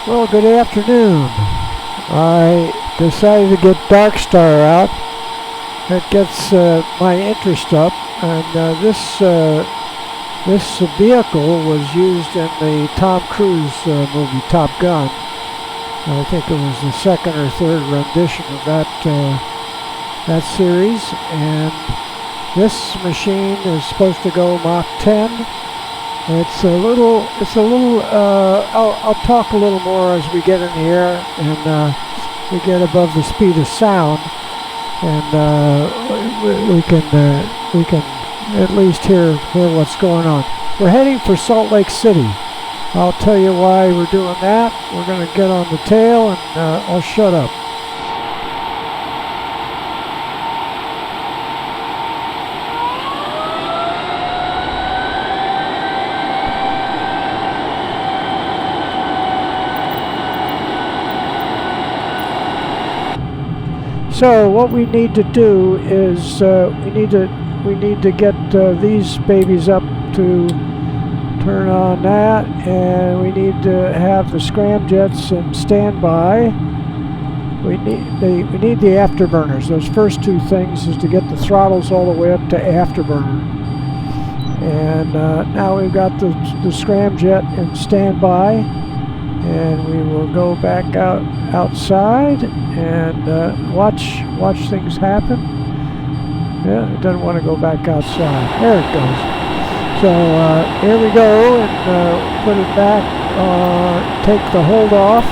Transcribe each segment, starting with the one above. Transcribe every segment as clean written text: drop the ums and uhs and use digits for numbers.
Well, good afternoon. I decided to get Darkstar out. That gets my interest up, and this vehicle was used in the Tom Cruise movie Top Gun. I think it was the second or third rendition of that series, and this machine is supposed to go Mach 10. It's a little. I'll talk a little more as we get in the air and we get above the speed of sound, and we can at least hear what's going on. We're heading for Salt Lake City. I'll tell you why we're doing that. We're going to get on the tail, and I'll shut up. So what we need to do is we need to get these babies up to turn on that, and we need to have the scramjets in standby. We need the afterburners. Those first two things is to get the throttles all the way up to afterburner. And now we've got the scramjet in standby, and we will go back outside and watch things happen. Yeah, it doesn't want to go back outside. There it goes. So here we go, and put it back, take the hold off.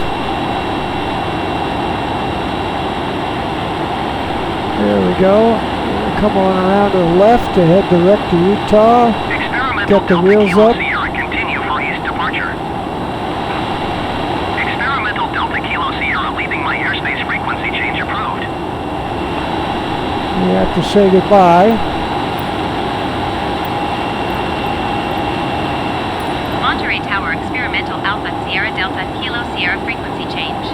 There we go. Come on around to the left to head direct to Utah. Get the wheels up. Continue for east departure. Experimental Delta Kilo Sierra leaving my airspace frequency change approved. We have to say goodbye. Monterey Tower, experimental Alpha Sierra Delta Kilo Sierra frequency change.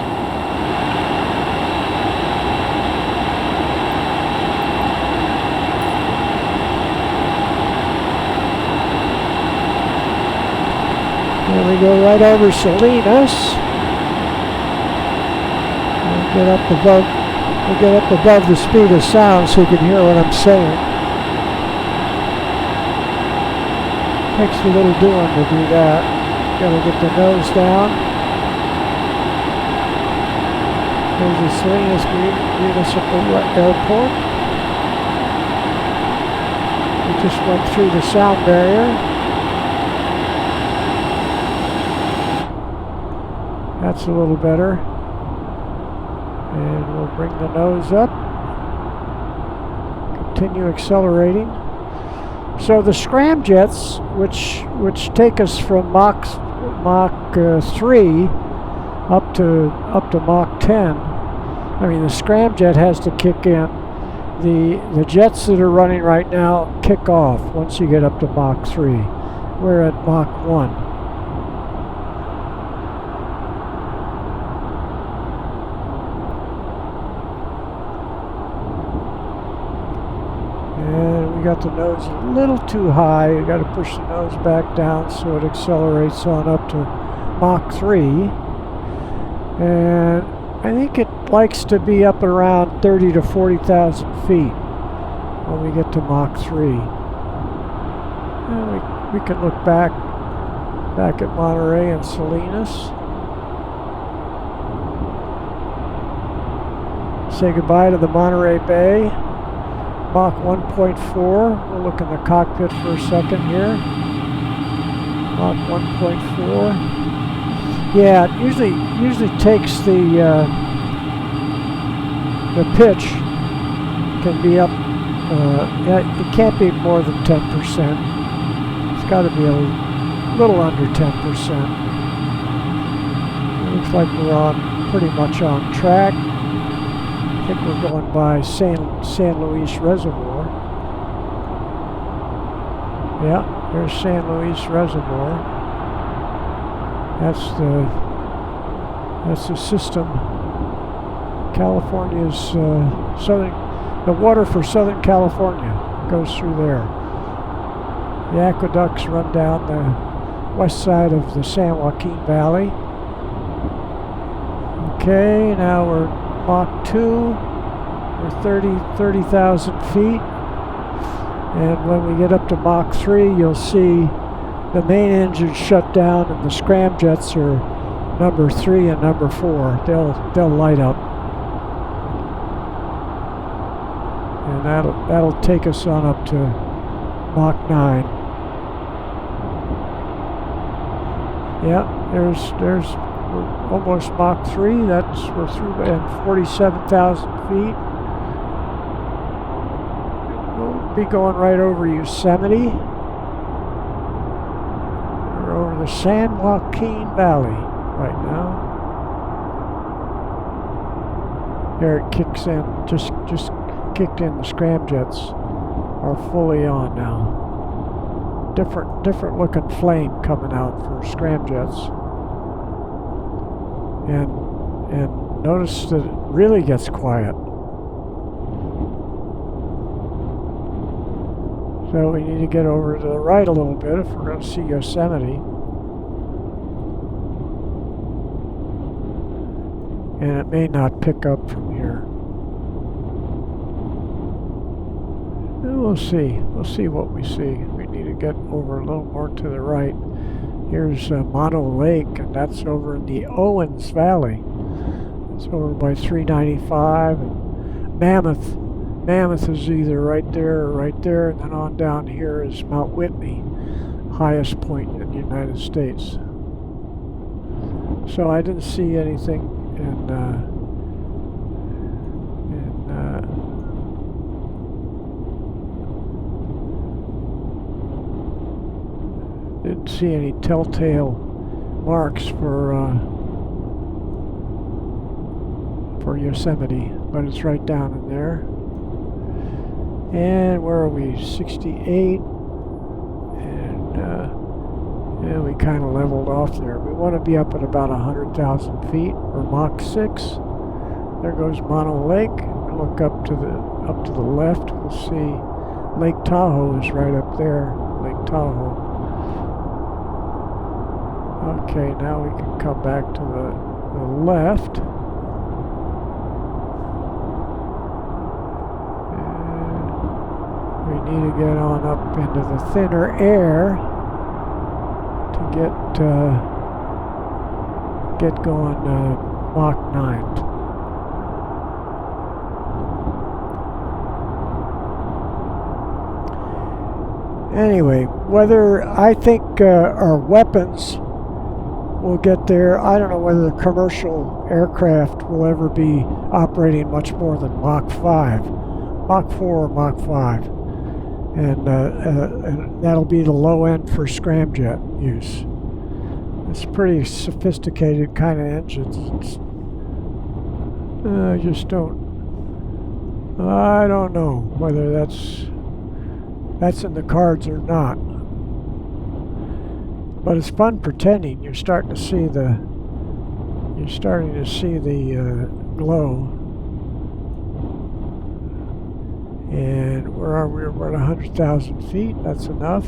There we go, right over Salinas. We'll get up above the speed of sound so you can hear what I'm saying. Takes a little doing to do that. Got to get the nose down. There's the Salinas Municipal Airport. We just went through the sound barrier. That's a little better. And we'll bring the nose up. Continue accelerating. So the scramjets, which take us from Mach 3 up to Mach 10. I mean, the scramjet has to kick in. The jets that are running right now kick off once you get up to Mach 3. We're at Mach 1. We got the nose a little too high. You got to push the nose back down so it accelerates on up to Mach 3. And I think it likes to be up around 30 to 40,000 feet when we get to Mach 3. And we can look back at Monterey and Salinas. Say goodbye to the Monterey Bay. Mach 1.4. We'll look in the cockpit for a second here. Mach 1.4. Yeah, it usually takes the pitch can be up. Yeah, it can't be more than 10%. It's got to be a little under 10%. It looks like we're pretty much on track. I think we're going by San Luis Reservoir. Yeah, there's San Luis Reservoir. That's the system. California's the water for Southern California goes through there. The aqueducts run down the west side of the San Joaquin Valley. Okay, now we're Mach 2. We're 30,000 feet. And when we get up to Mach 3, you'll see the main engine shut down and the scramjets are number 3 and number 4. They'll light up. And that'll take us on up to Mach 9. Yeah, we're almost Mach 3. We're through and 47,000 feet. We'll be going right over Yosemite. We're over the San Joaquin Valley right now. There it kicks in. Just kicked in. The scramjets are fully on now. Different looking flame coming out for scramjets. And notice that it really gets quiet. So we need to get over to the right a little bit if we're going to see Yosemite. And it may not pick up from here. We'll see. We'll see what we see. We need to get over a little more to the right. Here's Monterey Lake, and that's over in the Owens Valley. It's over by 395. And Mammoth is either right there or right there, and then on down here is Mount Whitney, highest point in the United States. So I didn't see anything didn't see any telltale marks for Yosemite, but it's right down in there. And where are we? 68. And yeah, we kind of leveled off there. We want to be up at about 100,000 feet, or Mach 6. There goes Monterey Lake. We look up to the left. We'll see Lake Tahoe is right up there. Lake Tahoe. Okay, now we can come back to the left. We need to get on up into the thinner air to get going Mach 9. Anyway, whether I think our weapons will get there, I don't know whether the commercial aircraft will ever be operating much more than Mach 5, Mach 4 or Mach 5. And that'll be the low end for scramjet use. It's pretty sophisticated kind of engines. I don't know whether that's in the cards or not. But it's fun pretending. You're starting to see the glow. And where are we? We're at 100,000 feet. That's enough.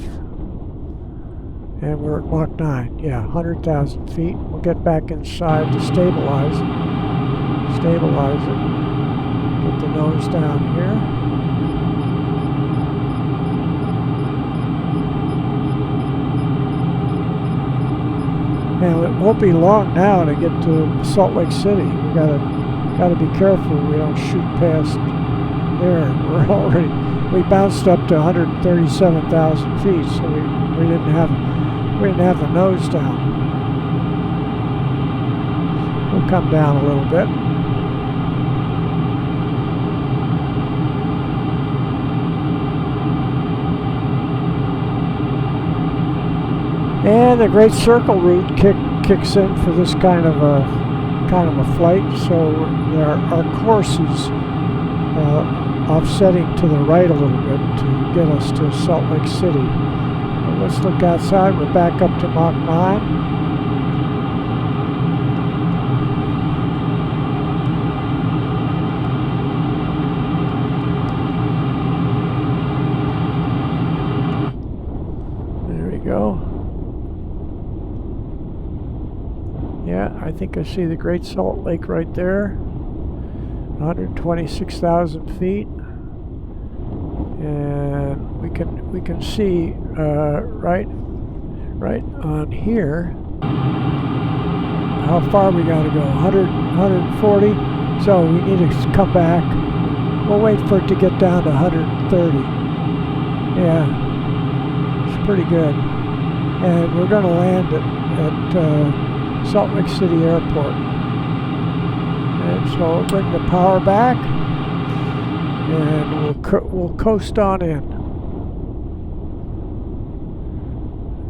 And we're at Mach 9. Yeah, 100,000 feet. We'll get back inside to stabilize it. Stabilize it. Put the nose down here. And it won't be long now to get to Salt Lake City. We gotta be careful we don't shoot past there. We bounced up to 137,000 feet, so we didn't have the nose down. We'll come down a little bit. And the Great Circle route kicks in for this kind of a flight. So our course is offsetting to the right a little bit to get us to Salt Lake City. But let's look outside. We're back up to Mach 9. Yeah, I think I see the Great Salt Lake right there. 126,000 feet. And we can see right on here how far we got to go. 140. So we need to come back. We'll wait for it to get down to 130. Yeah, it's pretty good. And we're going to land at Salt Lake City Airport. And so we'll bring the power back, and we'll coast on in.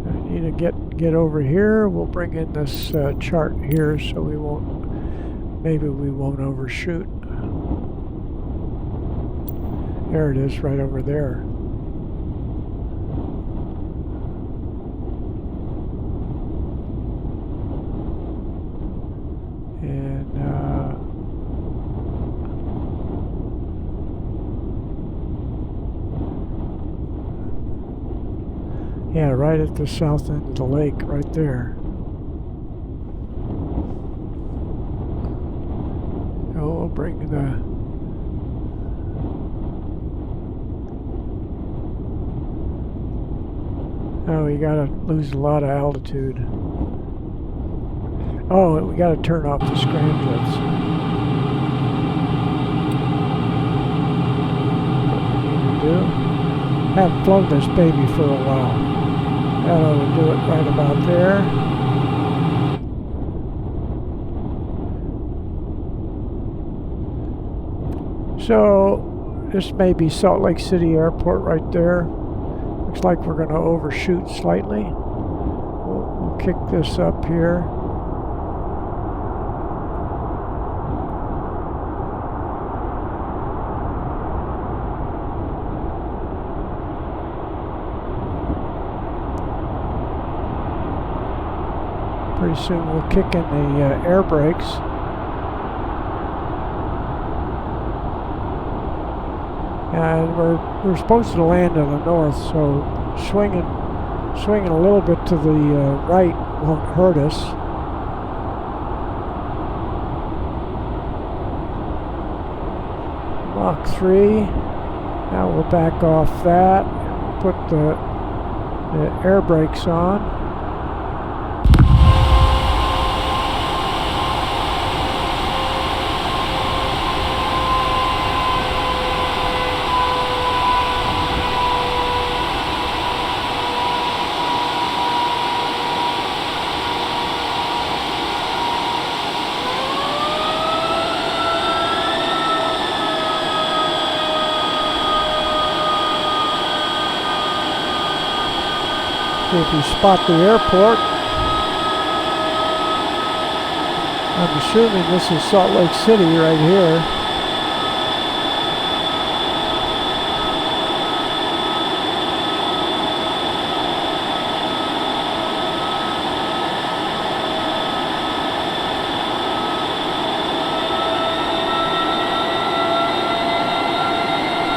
I need to get over here. We'll bring in this chart here so maybe we won't overshoot. There it is, right over there. And yeah, right at the south end of the lake, right there. Oh, we'll bring the oh, we gotta lose a lot of altitude. Oh, we gotta turn off the scramjets. What we need to do? Haven't flown this baby for a while. That ought to do it right about there. So this may be Salt Lake City Airport right there. Looks like we're going to overshoot slightly. We'll kick this up here. Pretty soon we'll kick in the air brakes. And we're supposed to land in the north, so swinging a little bit to the right won't hurt us. Mach 3. Now we'll back off that. Put the air brakes on. If you spot the airport, I'm assuming this is Salt Lake City right here.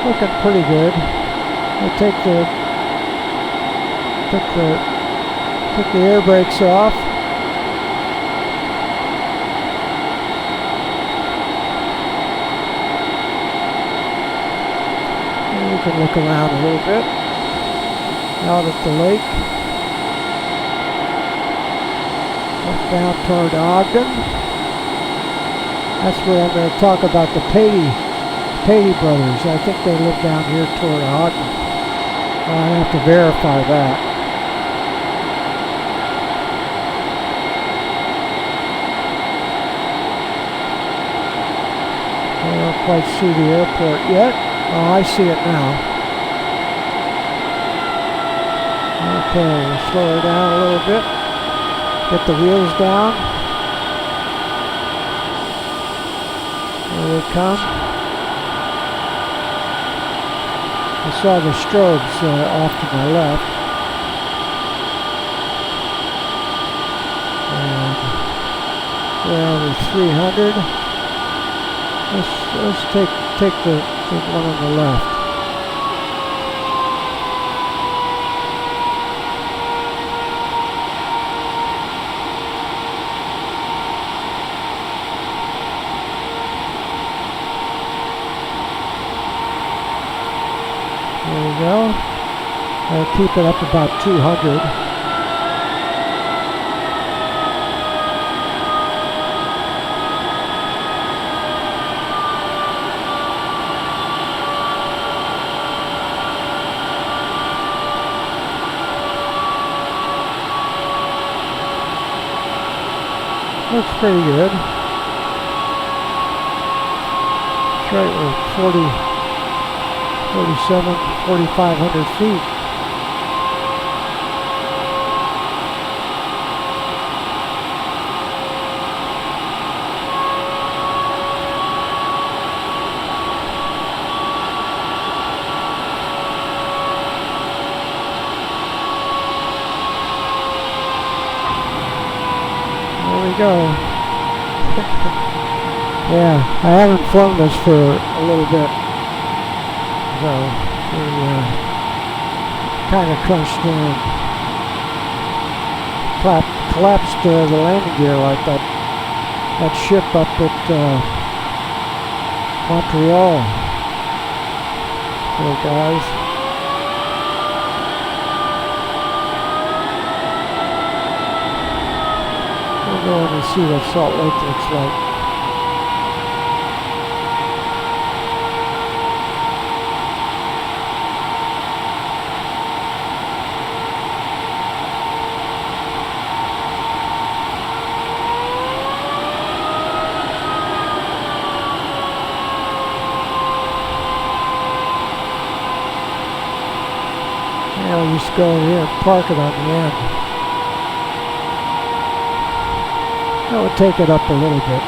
Looking pretty good. We'll take the Put the air brakes off. And we can look around a little bit. Out at the lake. Look down toward Ogden. That's where I'm going to talk about the Patey brothers. I think they live down here toward Ogden. I have to verify that. I don't quite see the airport yet. Oh, I see it now. Okay, we'll slow her down a little bit. Get the wheels down. There they come. I saw the strobes off to my left. And we're over 300. Let's take the one on the left. keep it up about 200. Looks pretty good. That's right, we're 4,500 feet. There we go. Yeah, I haven't flown this for a little bit, so we kind of crunched in. Collapsed the landing gear like that ship up at Montreal. Poor guys. We'll go in and see what Salt Lake looks like. We'll just go over here and park it on the end. That would take it up a little bit.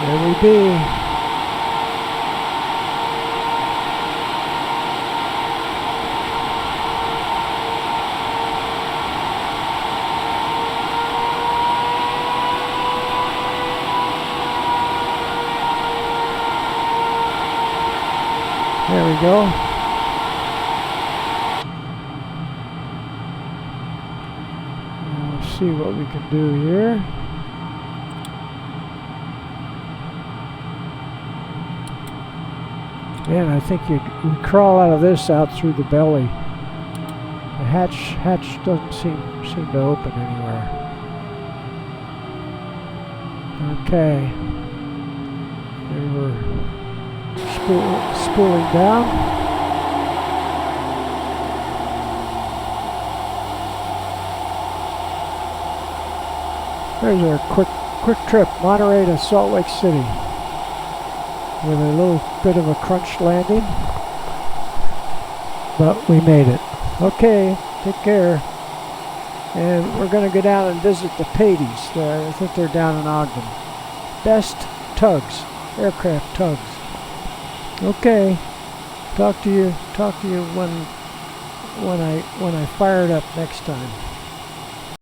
There we be. There we go. Let's see what we can do here. Man, I think you crawl out of this out through the belly. The hatch doesn't seem to open anywhere. Okay. There we're spooling down. There's our quick trip, Monterey to Salt Lake City. With a little bit of a crunch landing, but we made it. Okay, take care. And we're going to go down and visit the Paities. I think they're down in Ogden. Best tugs, aircraft tugs. Okay, talk to you when I fire it up next time.